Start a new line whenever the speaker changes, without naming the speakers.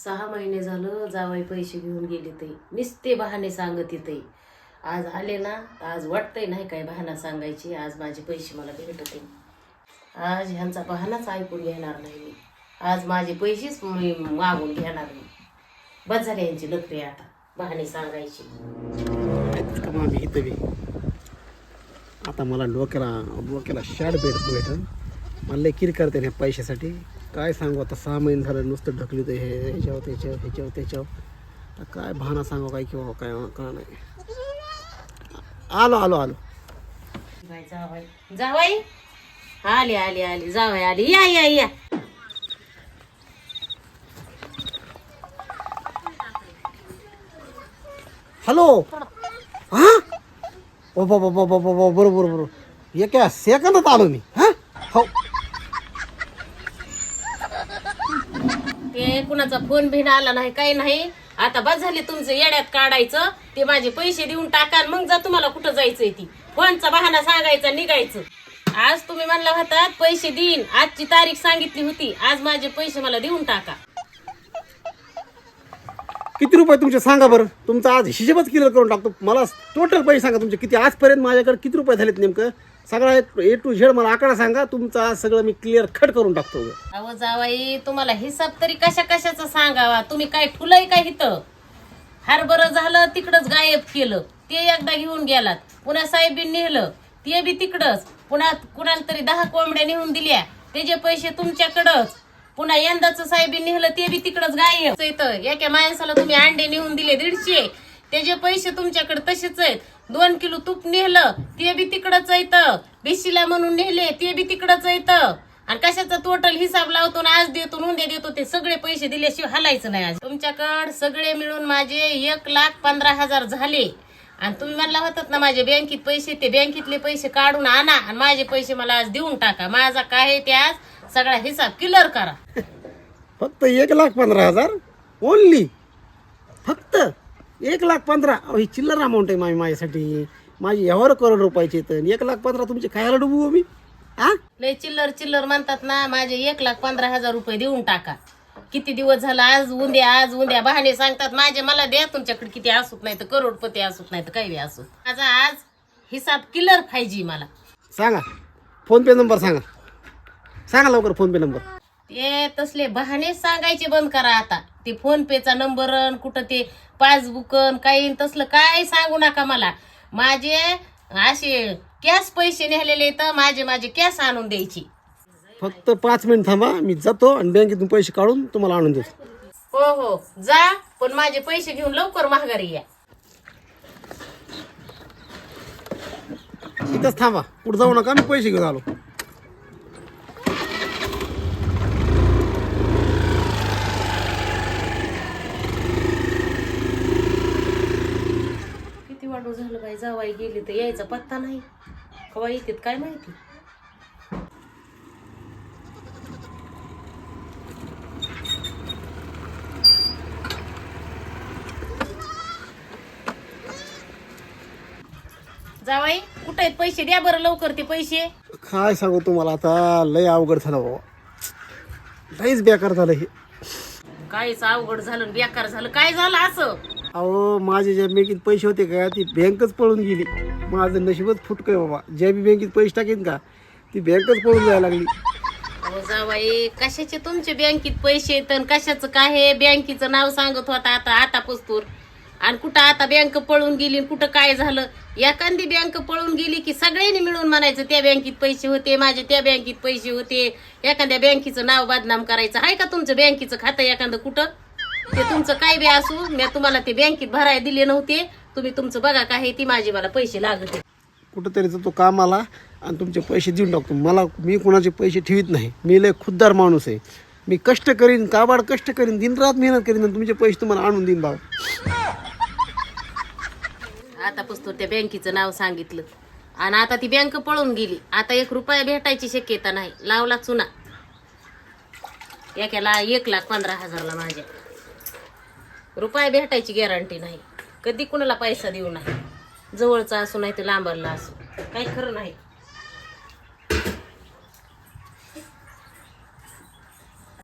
6 महिने झालं जावाई पैसे घेऊन गेले ते नुसते बहाणे सांगत येते. आज आले ना आज वाटतंय नाही काय बहाणा सांगायची. आज माझे पैसे मला भेटते. आज ह्यांचा बहाणाच ऐकून घेणार नाही मी. आज माझे पैसेच मी मागून घेणार मी. बस झाले यांची नखरे आता बहाणे सांगायची.
आता मला डोक्याला शाड भेटन. मला लय किर करते ह्या पैशासाठी. काय सांगू आता 6 महिने झालं नुसतं ढकली तर हे ह्याच्यावर त्याच्यावर. काय बहाणा सांगू काय किंवा काय कळलं नाही. आलो
जावाई आली जावाई आली. या
हॅलो. हा ओ बाबा बरोबर एका सेकंदात आलो मी. हा हो
ते कुणाचा फोन बिन आला नाही काही नाही. आता बस झाले तुमचं येड्यात काढायचं. ते माझे पैसे देऊन टाका मग जा तुम्हाला कुठं जायचंय ती फोनचा बहाणा सांगायचा निघायचं. आज तुम्ही म्हणला होता पैसे देईन. आजची तारीख सांगितली होती. आज माझे पैसे मला देऊन टाका.
किती रुपये तुमचे सांगा बरं. तुमचा आज हिशेबच क्लिअर करून टाकतो. मला टोटल पैसे सांगा तुमचे किती. आजपर्यंत माझ्याकडे किती रुपये झालेत नेमकं सगळा A to Z मला आकडा सांगा. तुमचा सगळं मी क्लिअर खट करून टाकतो.
अहो जावाई तुम्हाला हिसाब तरी कशाचा सांगावा. तुम्ही काय ठुलय का इथं. हरभरं झालं तिकडच गायब केलं. ते एकदा घेऊन गेलात. पुन्हा साहेबीन नेलं ते बी तिकडच. पुन्हा कुणाला तरी 10 कोंबड्या नेऊन दिल्या त्याचे पैसे तुमच्याकडच. पुन्हा यंदाचं साहेबीन नेलं ते बी तिकडच गायब. एका माणसाला तुम्ही अंडे नेऊन दिले 150 त्याचे पैसे तुमच्याकडे तसेच आहेत. 2 किलो तूप नेलं ते बी तिकडच येतं. भिशीला म्हणून नेले ते बी तिकडच येतं. आणि कशाचा टोटल हिसाब लावतो ना आज देतो उद्या देतो ते सगळे पैसे दिल्याशिवाय हलायचं नाही. आज तुमच्याकडे सगळे मिळून माझे 1,15,000 झाले. आणि तुम्ही म्हणला होतात ना माझे बँकेत पैसे ते बँकेतले पैसे काढून आणा आणि माझे पैसे मला आज देऊन टाका. माझा काय आहे ते आज सगळा हिसाब क्लिअर करा.
फक्त 1,15,000 ओनली. फक्त 1,15,000 ही चिल्लर अमाऊंट आहे माझ्यासाठी. माझी एवढं करोड रुपयाचे तर 1,15,000 तुमचे खायला डुबू मी. हा
लय चिल्लर म्हणतात ना. माझे 1,15,000 रुपये देऊन टाका. किती दिवस झाला आज उद्या बहाणे सांगतात माझे. मला द्या तुमच्याकडे किती असत नाही तर करोडपती असत नाही तर काही बी असत. माझा आज हिसाब क्लिअर पाहिजे मला.
सांगा फोन पे नंबर सांगा लवकर फोन पे नंबर.
ते तसले बहाणे सांगायचे बंद करा आता. ते फोन पेचा नंबर कुठं ते पासबुक काही तसलं काय सांगू नका मला. माझे असे कॅश पैसे नेलेले तर माझे कॅश आणून द्यायची.
फक्त 5 मिनिट थांबा. मी जातो आणि बँकेतून पैसे काढून तुम्हाला आणून देतो.
हो जा पण माझे पैसे घेऊन लवकर माघारी या.
इथंच थांबा पुढे जाऊ नका. मी पैसे घेऊन आलो.
किती वाढू झालं बाई. जावाई गेली तर यायचा पत्ता नाही. कवा येतात काय माहिती. जावाई कुठे आहेत पैसे द्या बरं लवकर ते पैसे.
काय सांगू तुम्हाला आता लय अवघड झालं बाबा. लयच बेकार झालं हे.
काहीच अवघड झालं बेकार झालं. काय झालं असं.
अहो माझे ज्या बँकेत पैसे होते का ती बँकच पळून गेली. माझं नशीबच फुटकंय बाबा. ज्या बी बँकेत पैसे टाकेन का ती बँकच पळून जायला लागली.
अहो जावाई कशाचे तुमचे बँकेत पैसे येत कशाचं काय आहे. बँकेचं नाव सांगत होता आता पुस्तूर. आणि कुठं आता बँक पळून गेली कुठं काय झालं. एखादी बँक पळून गेली की सगळ्यांनी मिळून म्हणायचं त्या बँकेत पैसे होते माझे त्या बँकेत पैसे होते. एखाद्या बँकेचं नाव बदनाम करायचं आहे का तुमचं बँकेचं खातं एखादं कुठं. ते तुमचं काय बी असू. मी तुम्हाला ते बँकेत भरायला दिले नव्हते. तुम्ही तुमचं बघा काय ती माझे मला पैसे लागत.
कुठंतरी तो कामाला आणि तुमचे पैसे देऊन टाकतो. मी कुणाचे पैसे ठेवीत नाही. मी लय खुद्दार माणूस आहे. मी कष्ट करीन काबाड कष्ट करीन दिनरात मेहनत करीन आणि तुमचे पैसे तुम्हाला आणून देईन बाबा.
आता पुस्तक त्या बँकेचं नाव सांगितलं आणि आता ती बँक पळून गेली. आता 1 रुपया भेटायची शक्यता नाही. लावला चुना. एकाला 1,15,000 माझ्या रुपया भेटायची गॅरंटी नाही. कधी कुणाला पैसा देऊ नाही. जवळचा असू नाही तर लांबरला असू काही खरं नाही.